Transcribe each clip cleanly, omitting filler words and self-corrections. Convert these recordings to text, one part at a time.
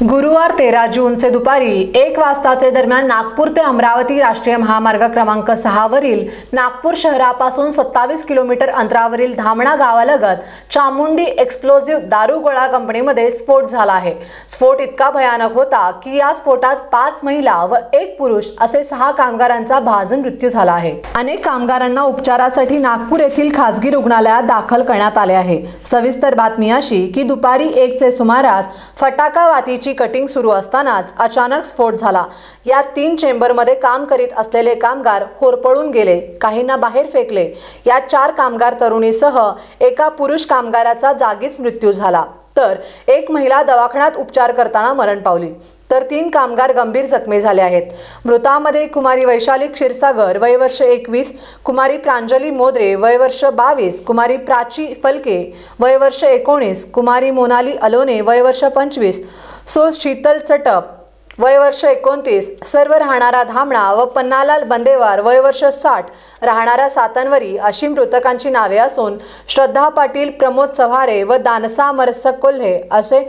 गुरुवार 13 जूनचे दुपारी 1 वाजताचे दरम्यान नागपूर ते अमरावती राष्ट्रीय महामार्ग क्रमांक 6 वरील नागपूर शहरापासून 27 किलोमीटर अंतरावरील धामणा गावालगत चामुंडी एक्सप्लोजिव्ह दारू गोळा कंपनीमध्ये स्फोट झाला आहे। स्फोट इतका भयानक होता की या स्फोटात 5 महिला व 1 पुरुष असे 6 कामगारांचा भाजून मृत्यू झाला आहे। अनेक कामगारांना उपचारासाठी नागपूर येथील खासगी रुग्णालयात दाखल करण्यात आले आहे। सविस्तर बातमी अशी की दुपारी 1 चे सुमारास फटाका वातीची कटिंग सुरू असतानाच अचानक स्फोट झाला। या 3 चेंबरमध्ये काम करीत असलेले कामगार होरपळून गेले, काहींना बाहेर फेकले। या 4 कामगार तरुणीसह एका पुरुष कामगाराचा जागीच मृत्यू झाला, तर एक महिला दवाखान्यात उपचार करताना मरण पावली, तर 3 कामगार गंभीर जखमी झाले आहेत। मृतांमध्ये कुमारी वैशाली क्षीरसागर वय वर्ष 21, कुमारी प्रांजली मोदरे वय वर्ष 22, कुमारी प्राची फलके वय वर्ष 19, कुमारी मोनाली अलोने वय वर्ष 25, सो शीतल चटप वय वर्ष 29, सर्व राहणारा धामणा व पन्नालाल बंदेवार वय वर्ष 60, राहणारा सातनवरी अशी मृतकांची नावे असून श्रद्धा पाटील, प्रमोद चव्हारे व दानसा मरसक कोल्हे असे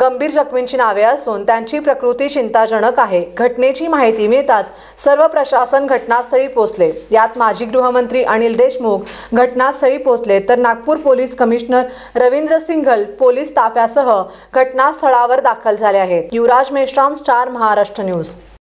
गंभीर जखमींची नावे असून त्यांची प्रकृती चिंताजनक आहे। घटनेची माहिती मिळताच सर्व प्रशासन घटनास्थळी पोहोचले। यात माजी गृहमंत्री अनिल देशमुख घटनास्थळी पोहोचले, तर Nagpur police commissioner Ravindra Singhal police ताफ्यासह घटनास्थळावर दाखल झाले आहेत। Yuvraj Meshram, star Maharashtra news.